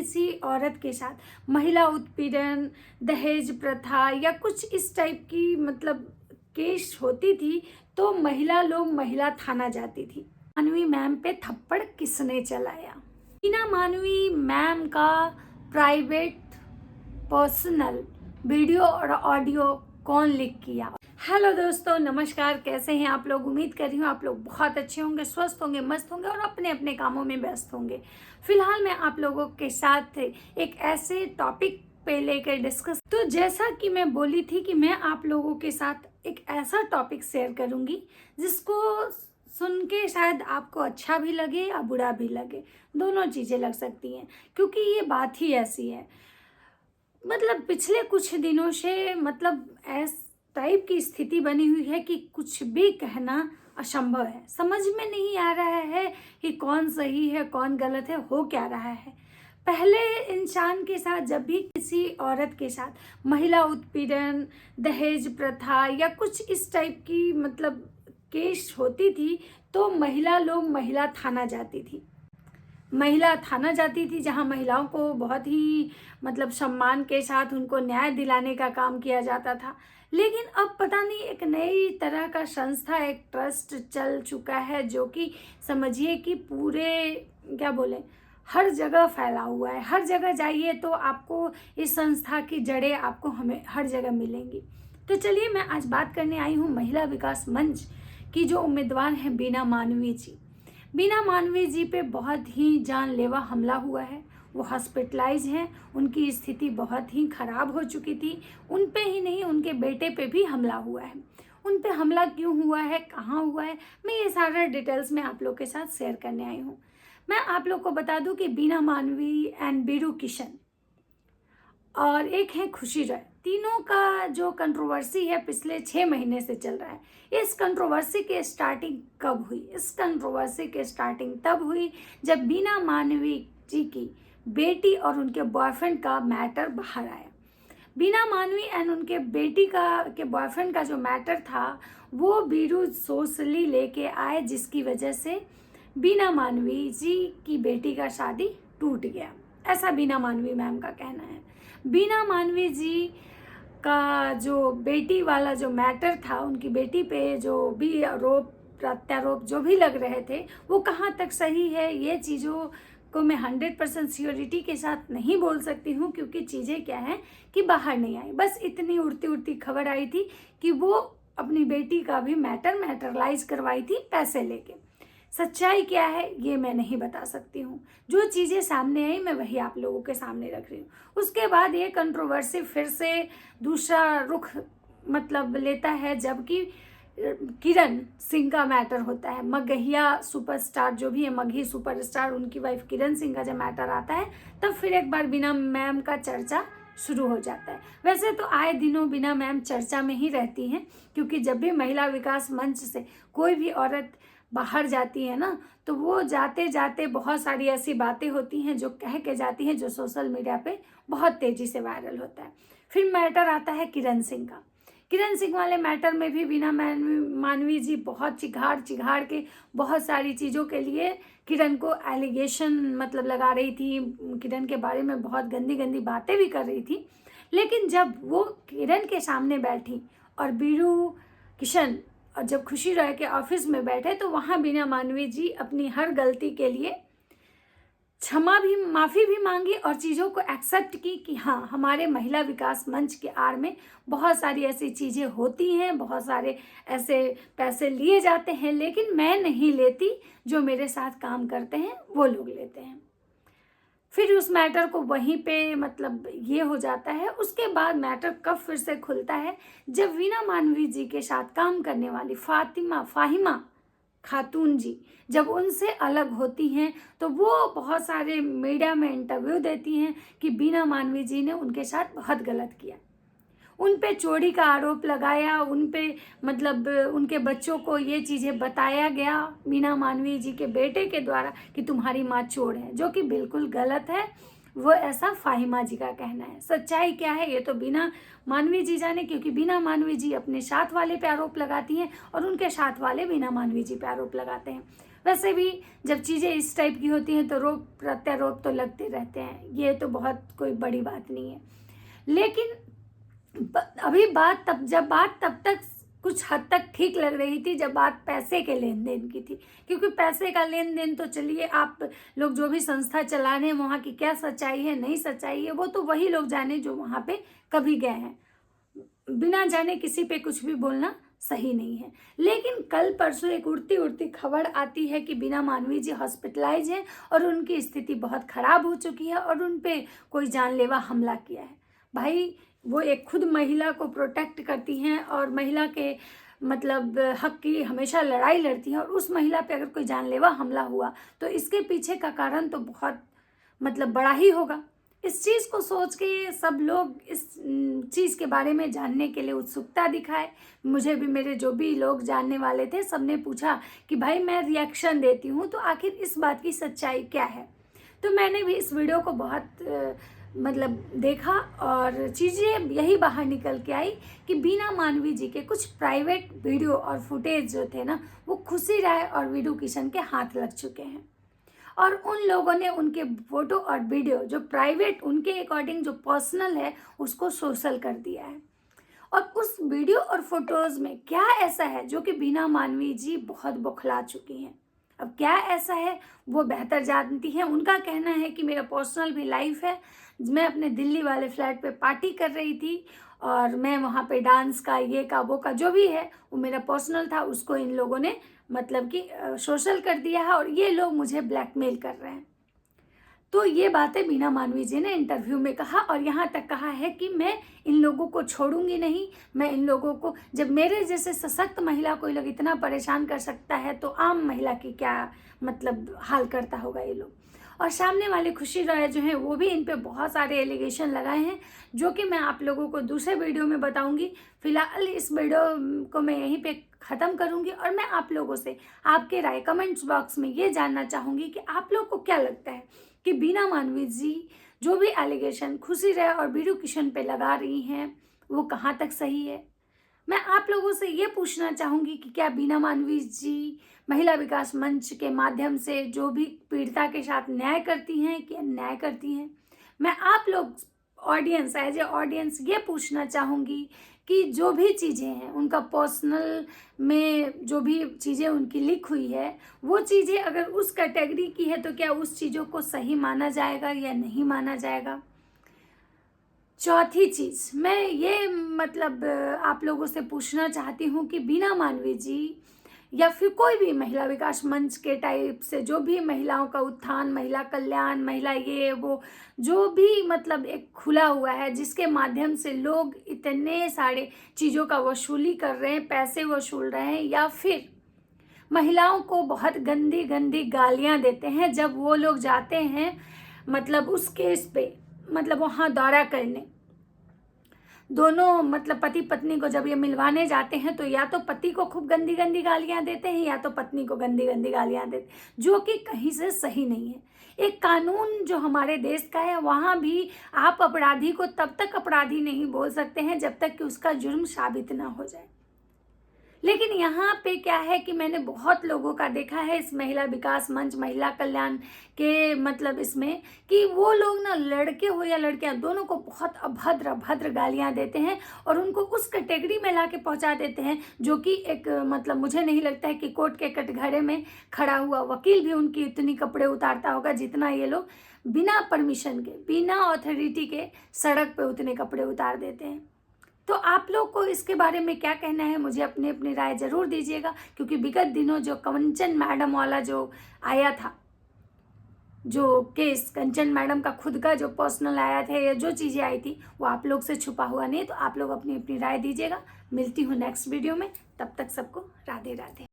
किसी औरत के साथ महिला उत्पीड़न, दहेज प्रथा या कुछ इस टाइप की केस होती थी तो महिला थाना जाती थी। मानवी मैम पे थप्पड़ किसने चलाया? मीना मानवी मैम का प्राइवेट पर्सनल वीडियो और ऑडियो कौन लीक किया? हेलो दोस्तों, नमस्कार। कैसे हैं आप लोग? उम्मीद कर रही हूँ आप लोग बहुत अच्छे होंगे, स्वस्थ होंगे, मस्त होंगे और अपने अपने कामों में व्यस्त होंगे। फिलहाल मैं आप लोगों के साथ एक ऐसे टॉपिक पे लेकर डिस्कस, तो जैसा कि मैं बोली थी कि मैं आप लोगों के साथ एक ऐसा टॉपिक शेयर करूंगी जिसको सुन के शायद आपको अच्छा भी लगे या बुरा भी लगे, दोनों चीज़ें लग सकती हैं क्योंकि ये बात ही ऐसी है। पिछले कुछ दिनों से ऐस टाइप की स्थिति बनी हुई है कि कुछ भी कहना असंभव है। समझ में नहीं आ रहा है कि कौन सही है कौन गलत है, हो क्या रहा है। पहले इंसान के साथ जब भी किसी औरत के साथ महिला उत्पीड़न, दहेज प्रथा या कुछ इस टाइप की केस होती थी तो महिला थाना जाती थी। महिला थाना जाती थी जहां महिलाओं को बहुत ही सम्मान के साथ उनको न्याय दिलाने का काम किया जाता था। लेकिन अब पता नहीं एक नई तरह का संस्था, एक ट्रस्ट चल चुका है जो कि समझिए कि पूरे क्या बोले हर जगह फैला हुआ है। हर जगह जाइए तो आपको इस संस्था की जड़ें आपको हमें हर जगह मिलेंगी। तो चलिए, मैं आज बात करने आई हूँ महिला विकास मंच की जो उम्मीदवार हैं बीना मानवी जी। बीना मानवी जी पे बहुत ही जानलेवा हमला हुआ है। वो हॉस्पिटलाइज हैं, उनकी स्थिति बहुत ही खराब हो चुकी थी। उन पे ही नहीं, उनके बेटे पे भी हमला हुआ है। उन पे हमला क्यों हुआ है, कहाँ हुआ है, मैं ये सारा डिटेल्स में आप लोग के साथ शेयर करने आई हूँ। मैं आप लोग को बता दूं कि बीना मानवी एंड बीरू किशन और एक है खुशी रॉय, तीनों का जो कंट्रोवर्सी है पिछले 6 महीने से चल रहा है। इस कंट्रोवर्सी के स्टार्टिंग कब हुई? इस कंट्रोवर्सी के स्टार्टिंग तब हुई जब बीना मानवी जी की बेटी और उनके बॉयफ्रेंड का मैटर बाहर आया। बीना मानवी एंड उनके बेटी के बॉयफ्रेंड का जो मैटर था वो बीरू सोशली लेके आए, जिसकी वजह से बीना मानवी जी की बेटी का शादी टूट गया। ऐसा बीना मानवी मैम का कहना है। बीना मानवी जी का जो बेटी वाला जो मैटर था, उनकी बेटी पे जो भी आरोप प्रत्यारोप जो भी लग रहे थे वो कहाँ तक सही है, ये चीज़ों को मैं 100% श्योरिटी के साथ नहीं बोल सकती हूँ क्योंकि चीज़ें क्या हैं कि बाहर नहीं आई। बस इतनी उड़ती उड़ती खबर आई थी कि वो अपनी बेटी का भी मैटरलाइज करवाई थी पैसे लेके। सच्चाई क्या है ये मैं नहीं बता सकती हूँ। जो चीज़ें सामने आई मैं वही आप लोगों के सामने रख रही हूँ। उसके बाद ये कंट्रोवर्सी फिर से दूसरा रुख लेता है जबकि किरण सिंह का मैटर होता है। मगहिया सुपरस्टार जो भी है, मगही सुपरस्टार, उनकी वाइफ किरण सिंह का जब मैटर आता है तब फिर एक बार बीना मैम का चर्चा शुरू हो जाता है। वैसे तो आए दिनों बीना मैम चर्चा में ही रहती हैं क्योंकि जब भी महिला विकास मंच से कोई भी औरत बाहर जाती है ना तो वो जाते जाते बहुत सारी ऐसी बातें होती हैं जो कह के जाती हैं जो सोशल मीडिया पे बहुत तेजी से वायरल होता है। फिर मैटर आता है किरण सिंह का। किरण सिंह वाले मैटर में भी बीना मानवी जी बहुत चिघाड़ के बहुत सारी चीज़ों के लिए किरण को एलिगेशन लगा रही थी, किरण के बारे में बहुत गंदी गंदी बातें भी कर रही थी। लेकिन जब वो किरण के सामने बैठी और बीरू किशन और जब खुशी रॉय के ऑफिस में बैठे तो वहाँ बीना मानवी जी अपनी हर गलती के लिए माफ़ी भी मांगी और चीज़ों को एक्सेप्ट की कि हाँ, हमारे महिला विकास मंच के आड़ में बहुत सारी ऐसी चीज़ें होती हैं, बहुत सारे ऐसे पैसे लिए जाते हैं, लेकिन मैं नहीं लेती, जो मेरे साथ काम करते हैं वो लोग लेते हैं। फिर उस मैटर को वहीं पे ये हो जाता है। उसके बाद मैटर कब फिर से खुलता है जब बीना मानवी जी के साथ काम करने वाली फाहिमा खातून जी जब उनसे अलग होती हैं तो वो बहुत सारे मीडिया में इंटरव्यू देती हैं कि बीना मानवी जी ने उनके साथ बहुत गलत किया, उन पे चोरी का आरोप लगाया, उन पे उनके बच्चों को ये चीज़ें बताया गया बीना मानवी जी के बेटे के द्वारा कि तुम्हारी माँ चोर है, जो कि बिल्कुल गलत है। वो ऐसा फाहिमा जी का कहना है। सच्चाई क्या है ये तो बीना मानवी जी जाने, क्योंकि बीना मानवी जी अपने साथ वाले पे आरोप लगाती हैं और उनके साथ वाले बीना मानवी जी पे आरोप लगाते हैं। वैसे भी जब चीज़ें इस टाइप की होती हैं तो रोप प्रत्यारोप तो लगते रहते हैं, ये तो बहुत कोई बड़ी बात नहीं है। लेकिन अभी बात तब तक कुछ हद तक ठीक लग रही थी जब बात पैसे के लेन देन की थी, क्योंकि पैसे का लेन देन तो चलिए आप लोग जो भी संस्था चला रहे हैं वहाँ की क्या सच्चाई है नहीं सच्चाई है वो तो वही लोग जाने जो वहाँ पे कभी गए हैं। बिना जाने किसी पे कुछ भी बोलना सही नहीं है। लेकिन कल परसों एक उड़ती उड़ती खबर आती है कि बीना मानवी जी हॉस्पिटलाइज हैं और उनकी स्थिति बहुत खराब हो चुकी है और उन पे कोई जानलेवा हमला किया है। भाई वो एक खुद महिला को प्रोटेक्ट करती हैं और महिला के मतलब हक की हमेशा लड़ाई लड़ती हैं, और उस महिला पे अगर कोई जानलेवा हमला हुआ तो इसके पीछे का कारण तो बहुत मतलब बड़ा ही होगा। इस चीज़ को सोच के सब लोग इस चीज़ के बारे में जानने के लिए उत्सुकता दिखाए। मुझे भी, मेरे जो भी लोग जानने वाले थे सबने पूछा कि भाई मैं रिएक्शन देती हूँ तो आखिर इस बात की सच्चाई क्या है। तो मैंने भी इस वीडियो को बहुत मतलब देखा और चीज़ें यही बाहर निकल के आई कि बीना मानवी जी के कुछ प्राइवेट वीडियो और फुटेज जो थे ना वो खुशी राय और वीडू किशन के हाथ लग चुके हैं, और उन लोगों ने उनके फोटो और वीडियो जो प्राइवेट उनके अकॉर्डिंग जो पर्सनल है उसको सोशल कर दिया है। और उस वीडियो और फोटोज में क्या ऐसा है जो कि बीना मानवी जी बहुत बौखला चुकी हैं। अब क्या ऐसा है वो बेहतर जानती हैं। उनका कहना है कि मेरा पर्सनल भी लाइफ है, मैं अपने दिल्ली वाले फ्लैट पे पार्टी कर रही थी और मैं वहाँ पे डांस का ये का वो का जो भी है वो मेरा पर्सनल था, उसको इन लोगों ने मतलब कि सोशल कर दिया है और ये लोग मुझे ब्लैकमेल कर रहे हैं। तो ये बातें बीना मानवी जी ने इंटरव्यू में कहा और यहाँ तक कहा है कि मैं इन लोगों को छोड़ूंगी नहीं। मैं इन लोगों को, जब मेरे जैसे सशक्त महिला को ये लोग इतना परेशान कर सकता है तो आम महिला की क्या मतलब हाल करता होगा ये लोग। और सामने वाले खुशी रॉय जो हैं वो भी इन पे बहुत सारे एलिगेशन लगाए हैं जो कि मैं आप लोगों को दूसरे वीडियो में बताऊंगी। फिलहाल इस वीडियो को मैं यहीं पे ख़त्म करूंगी और मैं आप लोगों से आपके राय कमेंट्स बॉक्स में ये जानना चाहूँगी कि आप लोग को क्या लगता है कि बीना मानवी जी जो भी एलिगेशन खुशी रॉय और वीडू किशन पे लगा रही हैं वो कहाँ तक सही है। मैं आप लोगों से ये पूछना चाहूँगी कि क्या बीना मानवी जी महिला विकास मंच के माध्यम से जो भी पीड़िता के साथ न्याय करती हैं कि अन्याय करती हैं। मैं आप लोग ऑडियंस, एज ए ऑडियंस ये पूछना चाहूँगी कि जो भी चीज़ें हैं उनका पर्सनल में जो भी चीज़ें उनकी लिख हुई है वो चीज़ें अगर उस कैटेगरी की है तो क्या उस चीज़ों को सही माना जाएगा या नहीं माना जाएगा। चौथी चीज़ मैं ये मतलब आप लोगों से पूछना चाहती हूँ कि बीना मानवी जी या फिर कोई भी महिला विकास मंच के टाइप से जो भी महिलाओं का उत्थान, महिला कल्याण, महिला ये वो जो भी मतलब एक खुला हुआ है जिसके माध्यम से लोग इतने सारे चीज़ों का वसूली कर रहे हैं, पैसे वसूल रहे हैं, या फिर महिलाओं को बहुत गंदी गंदी गालियाँ देते हैं जब वो लोग जाते हैं मतलब उस केस पे मतलब वहाँ दौरा करने। दोनों मतलब पति पत्नी को जब ये मिलवाने जाते हैं तो या तो पति को खूब गंदी गंदी गालियां देते हैं या तो पत्नी को गंदी गंदी गालियां देते हैं, जो कि कहीं से सही नहीं है। एक कानून जो हमारे देश का है वहाँ भी आप अपराधी को तब तक अपराधी नहीं बोल सकते हैं जब तक कि उसका जुर्म साबित ना हो जाए। लेकिन यहाँ पे क्या है कि मैंने बहुत लोगों का देखा है इस महिला विकास मंच, महिला कल्याण के मतलब इसमें कि वो लोग ना लड़के हो या लड़कियाँ दोनों को बहुत अभद्र गालियाँ देते हैं और उनको उस कैटेगरी में ला के पहुँचा देते हैं जो कि एक मतलब मुझे नहीं लगता है कि कोर्ट के कटघरे में खड़ा हुआ वकील भी उनकी इतनी कपड़े उतारता होगा जितना ये लोग बिना परमिशन के, बिना ऑथोरिटी के सड़क पे उतने कपड़े उतार देते हैं। तो आप लोग को इसके बारे में क्या कहना है मुझे अपनी अपनी राय ज़रूर दीजिएगा, क्योंकि विगत दिनों जो कंचन मैडम वाला जो आया था, जो केस कंचन मैडम का खुद का जो पर्सनल आया था या जो चीज़ें आई थी वो आप लोग से छुपा हुआ नहीं। तो आप लोग अपनी अपनी राय दीजिएगा। मिलती हूँ नेक्स्ट वीडियो में, तब तक सबको राधे राधे।